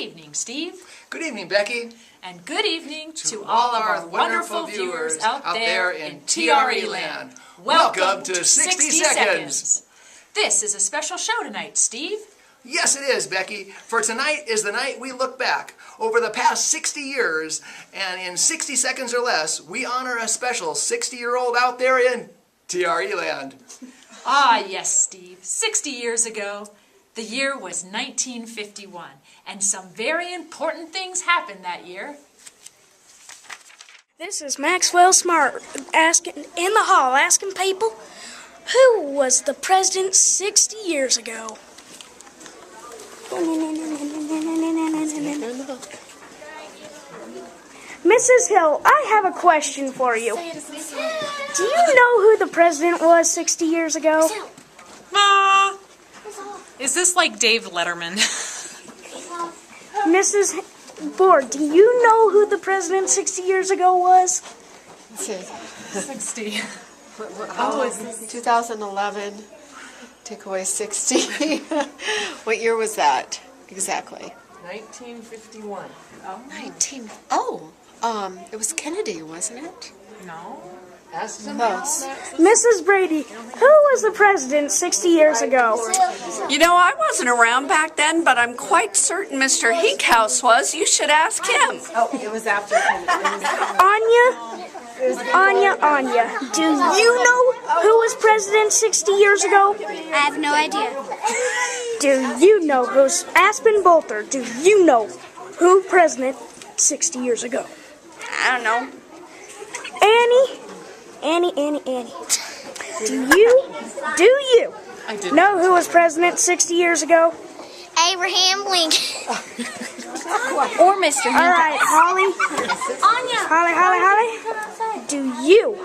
evening, Steve. Good evening, Becky. And good evening to all of our wonderful viewers out there in TRE land. Welcome to 60 Seconds. This is a special show tonight, Steve. Yes, it is, Becky. For tonight is the night we look back over the past 60 years, and in 60 seconds or less, we honor a special 60-year-old out there in TRE land. Ah, yes, Steve. 60 years ago, the year was 1951, and some very important things happened that year. This is Maxwell Smart asking in the hall, asking people, who was the president 60 years ago? Mrs. Hill, I have a question for you. Do you know who the president was 60 years ago? Ma! Is this like Dave Letterman? Mrs. Board, do you know who the president 60 years ago was? 60. Oh, 2011. Take away 60. What year was that exactly? 1951. It was Kennedy, wasn't it? No. Ask them Close. Mrs. Brady, who was the president 60 years ago? You know, I wasn't around back then, but I'm quite certain Mr. Hinkhouse was. You should ask him. Oh, it was after Kennedy. Anya, do you know who was president 60 years ago? I have no idea. Do you know who's Aspen Bolter? Do you know who president 60 years ago? I don't know. Annie. Do you know who was president 60 years ago? Abraham Lincoln. Or Mr. All right, Holly. Holly. Do you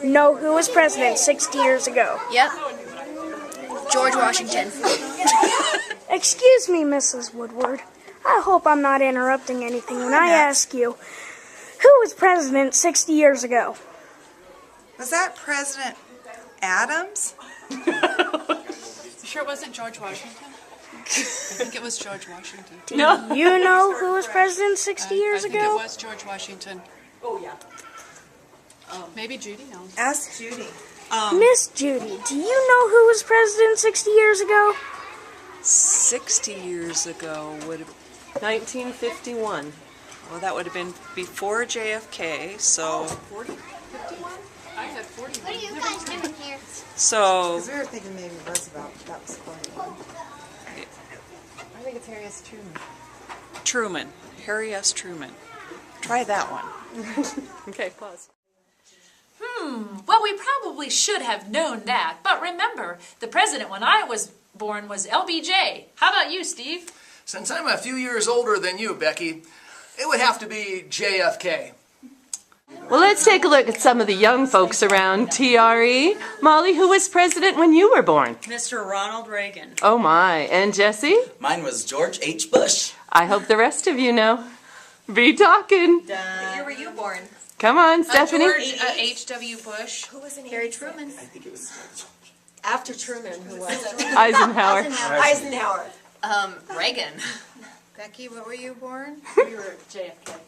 know who was president 60 years ago? Yep. George Washington. Excuse me, Mrs. Woodward. I hope I'm not interrupting anything when I ask you, who was president 60 years ago? Was that President Adams? Sure it wasn't George Washington? I think it was George Washington. Do you know who was president 60 years I ago? think it was George Washington. Oh, yeah. Maybe Judy knows. Ask Judy. Miss Judy, do you know who was president 60 years ago? 60 years ago would have 1951. Well, that would have been before JFK, so 40? 51? I had 40. What are you guys doing here? so Because we were thinking maybe Roosevelt. That was funny. I think it's Harry S. Truman. Harry S. Truman. Try that one. Okay, pause. Well, we probably should have known that, but remember, the president when I was born was LBJ. How about you, Steve? Since I'm a few years older than you, Becky, it would have to be JFK. Well, let's take a look at some of the young folks around TRE. Molly, who was president when you were born? Mr. Ronald Reagan. Oh my. And Jesse? Mine was George H. Bush. I hope the rest of you know. Be talking. What year were you born? Come on, Stephanie. George H.W. Bush. Who was in Harry Truman. I think it was After Truman, who was? Eisenhower. Eisenhower. Reagan. Becky, what were you born? We were JFK.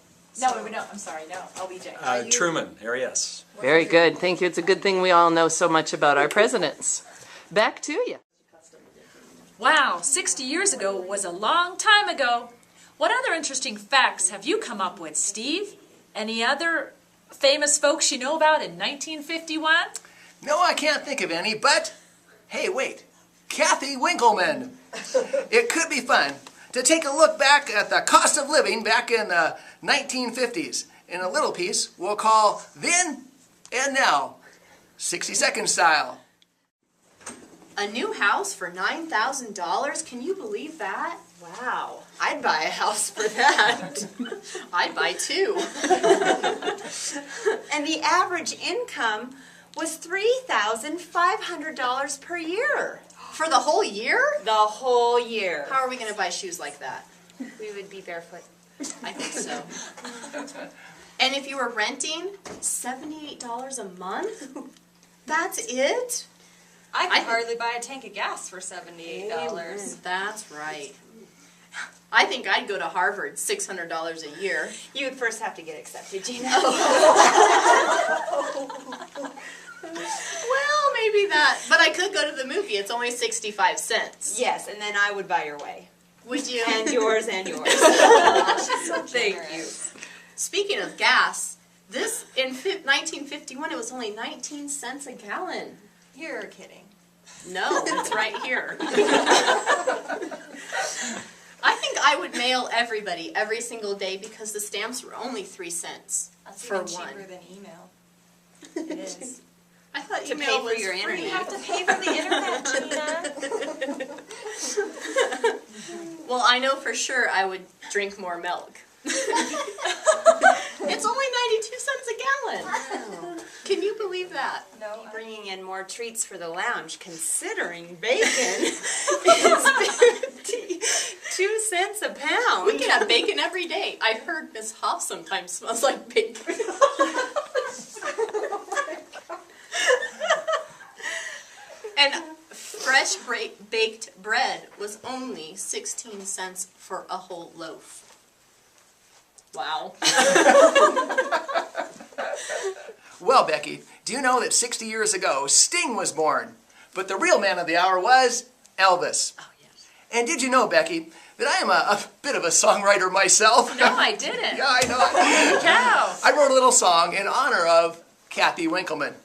No, I'm sorry, LBJ. Truman, Harry S. Very good. Thank you. It's a good thing we all know so much about our presidents. Back to you. Wow, 60 years ago was a long time ago. What other interesting facts have you come up with, Steve? Any other famous folks you know about in 1951? No, I can't think of any, but hey, wait. Kathy Winkleman. It could be fun to take a look back at the cost of living back in the 1950s in a little piece we'll call Then and Now, 60 Second style. A new house for $9,000? Can you believe that? Wow. I'd buy a house for that. I'd buy two. And the average income was $3,500 per year. For the whole year? The whole year. How are we going to buy shoes like that? We would be barefoot. I think so. And if you were renting, $78 a month? That's it? I could hardly buy a tank of gas for $78. That's right. I think I'd go to Harvard, $600 a year. You would first have to get accepted, Gina. Well, maybe that. But I could go to the movie. It's only 65 cents. Yes, and then I would buy your way. Would you? And yours and yours. Thank you. Speaking of gas, this in 1951 it was only 19 cents a gallon. You're kidding. No, it's right here. I think I would mail everybody every single day because the stamps were only 3 cents for even one. cheaper than email. It is. I thought To email pay for was your free. internet. You have to pay for the internet, Gina. Well, I know for sure I would drink more milk. It's only 92 cents a gallon. Wow. Can you believe that? No, bringing in more treats for the lounge, considering bacon is 52 cents a pound. We can have bacon every day. I heard Miss Hoff sometimes smells like bacon. And fresh baked bread was only 16 cents for a whole loaf. Wow. Well, Becky, do you know that 60 years ago, Sting was born? But the real man of the hour was Elvis. Oh, yes. And did you know, Becky, that I am a bit of a songwriter myself? No, I didn't. Yeah, I know. Cow. I wrote a little song in honor of Kathy Winkleman.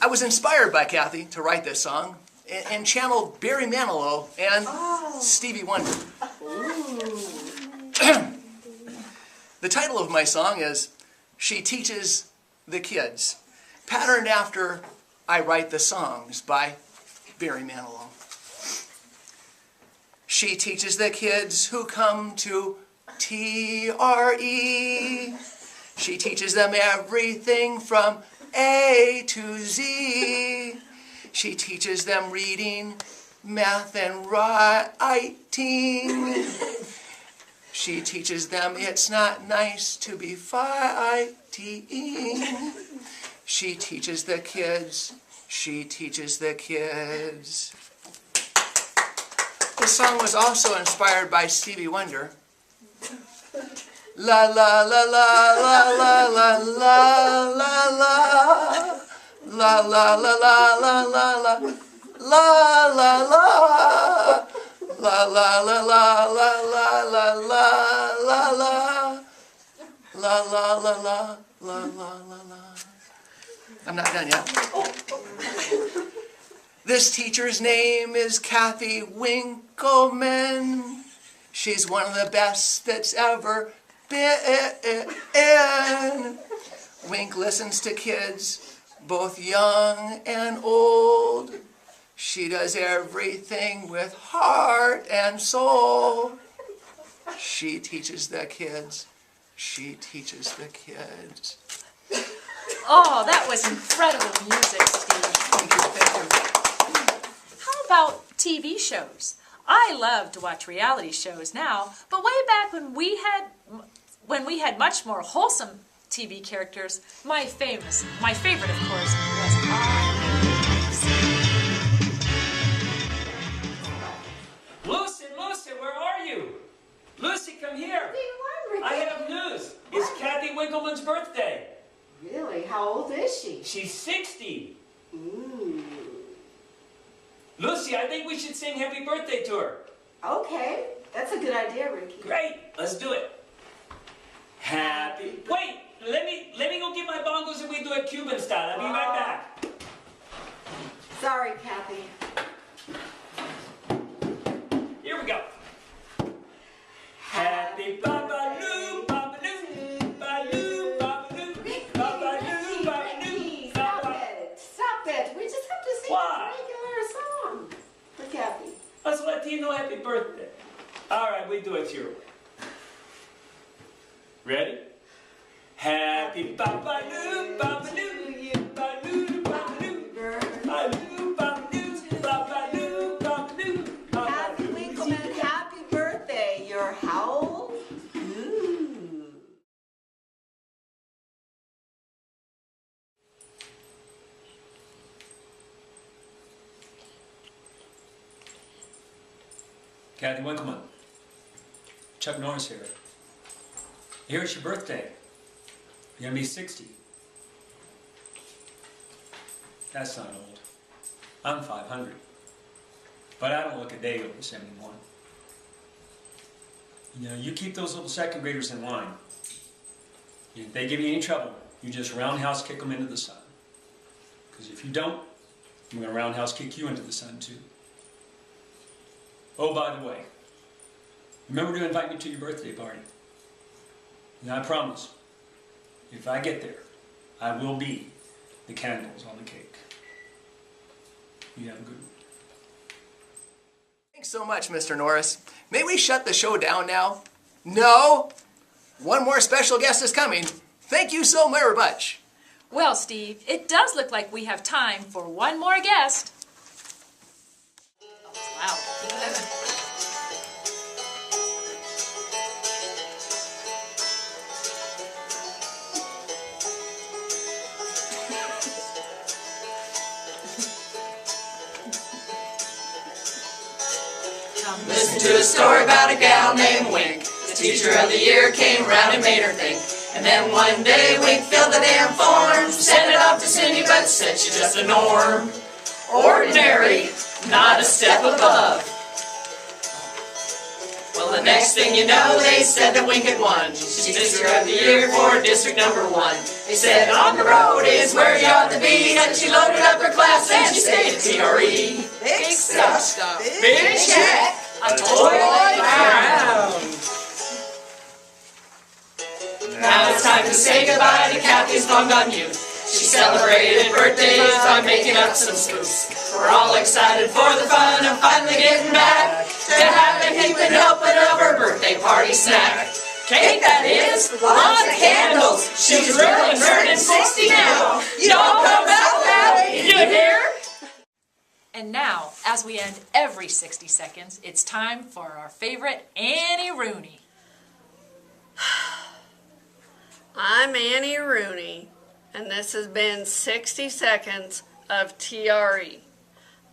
I was inspired by Kathy to write this song and channeled Barry Manilow and Stevie Wonder. The title of my song is She Teaches the Kids, patterned after I Write the Songs by Barry Manilow. She teaches the kids who come to TRE. She teaches them everything from A to Z. She teaches them reading, math, and writing. She teaches them it's not nice to be fighting. She teaches the kids. She teaches the kids. This song was also inspired by Stevie Wonder. La la la la la la la la la la. La la la la la la la. La la la. La la la la la la la la la la. La la la la la la la la. I'm not done yet. This teacher's name is Kathy Winkleman. She's one of the best that's ever been. Wink listens to kids, both young and old. She does everything with heart and soul. She teaches the kids. She teaches the kids. Oh, that was incredible music, Steve. Thank you, thank you. How about TV shows? I love to watch reality shows now, but way back when we had much more wholesome TV characters, my favorite, of course, was Lucy, Lucy, where are you? Lucy, come here. I have news. It's Kathy Winkleman's birthday. Really? How old is she? She's 60. Ooh. Lucy, I think we should sing happy birthday to her. Okay, that's a good idea, Ricky. Great, let's do it. Happy. Wait, let me go get my bongos and we do it Cuban style. I'll be right back. Sorry, Kathy. Here we go. Happy Babaloo, Babaloo, Babaloo, Babaloo, Babaloo, Babaloo, Babaloo. Stop it. We just have to sing Why? a regular song for Kathy. Let's let Tino happy birthday. All right, we do it your way. Ready? Happy Babaloo, Babaloo, Babaloo, Babaloo, Babaloo, Babaloo, Babaloo, Babaloo. Kathy Winkleman, happy birthday. You're how old? Ooh. Kathy Winkleman, Chuck Norris here. Here it's your birthday. You're gonna be 60. That's not old. I'm 500. But I don't look a day over 71. You know, you keep those little second graders in line. If they give you any trouble, you just roundhouse kick them into the sun. Because if you don't, I'm going to roundhouse kick you into the sun too. Oh, by the way, remember to invite me to your birthday party. And I promise, if I get there, I will be the candles on the cake. You have a good one. Thanks so much, Mr. Norris. May we shut the show down now? No! One more special guest is coming. Thank you so very much. Well, Steve, it does look like we have time for one more guest. Wow. Listen to a story about a gal named Wink. The teacher of the year came around and made her think. And then one day Wink filled the damn form, sent it off to Cindy, but said she's just a norm. Ordinary, not a step above. Well, the next thing you know, they said that Wink had won. She's teacher of the year for district number 1. They said on the road is where you ought to be, and she loaded up her class and she stayed at TRE. Big stuff, big check, a toy crown. Now it's time to say goodbye to Kathy's long-gone youth. She celebrated birthdays by making up some spoofs. We're all excited for the fun of finally getting back to have a heaping helping of her birthday party snack. Cake that is, lots of candles. She's really turning 60 now. Y'all come out loud, you hear? And now, as we end every 60 seconds, it's time for our favorite Annie Rooney. I'm Annie Rooney, and this has been 60 seconds of TRE.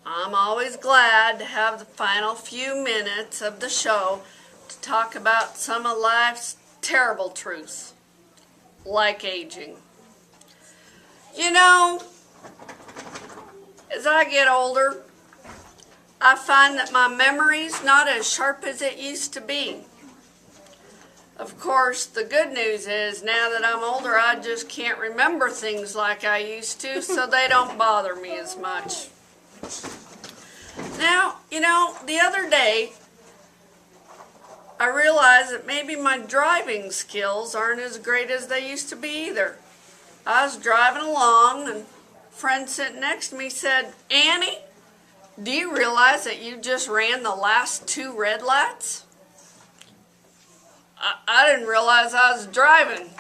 I'm always glad to have the final few minutes of the show to talk about some of life's terrible truths, like aging. You know, as I get older, I find that my memory's not as sharp as it used to be. Of course, the good news is now that I'm older, I just can't remember things like I used to, so they don't bother me as much. Now, you know, the other day, I realized that maybe my driving skills aren't as great as they used to be either. I was driving along, and a friend sitting next to me said, "Annie, do you realize that you just ran the last 2 red lights?" I didn't realize I was driving.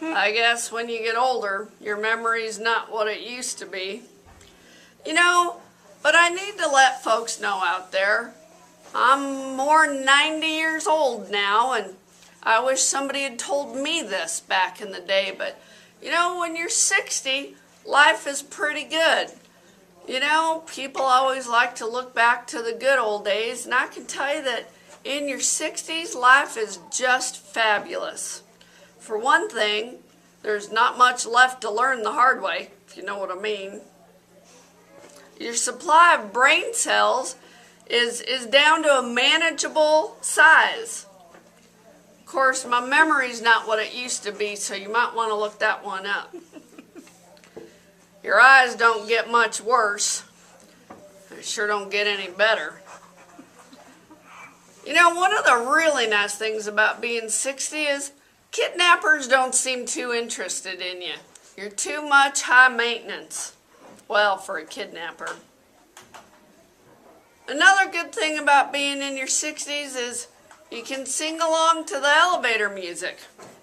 I guess when you get older, your memory's not what it used to be. You know, but I need to let folks know out there, I'm more than 90 years old now, and I wish somebody had told me this back in the day, but you know, when you're 60, life is pretty good. You know, people always like to look back to the good old days, and I can tell you that in your 60s, life is just fabulous. For one thing, there's not much left to learn the hard way, if you know what I mean. Your supply of brain cells is down to a manageable size. Of course, my memory's not what it used to be, so you might want to look that one up. Your eyes don't get much worse. They sure don't get any better. You know, one of the really nice things about being 60 is kidnappers don't seem too interested in you. You're too much high maintenance. Well, for a kidnapper. Another good thing about being in your 60s is you can sing along to the elevator music.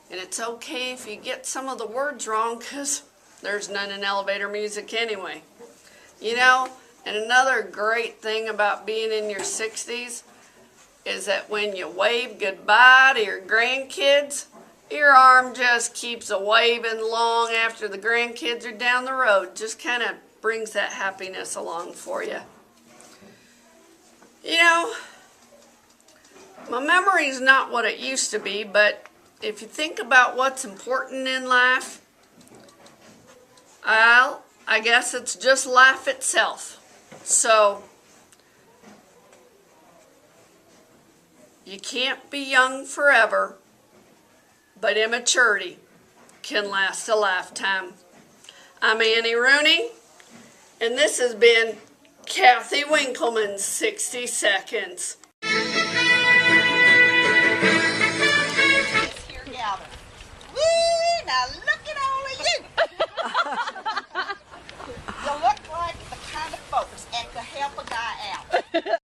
And it's okay if you get some of the words wrong, because there's none in elevator music anyway. You know, and another great thing about being in your 60s is that when you wave goodbye to your grandkids, your arm just keeps a waving long after the grandkids are down the road. Just kind of brings that happiness along for you. You know, My memory's not what it used to be, but if you think about what's important in life, well, I guess it's just life itself. So, you can't be young forever, but immaturity can last a lifetime. I'm Annie Rooney, and this has been Kathy Winkleman's 60 Seconds.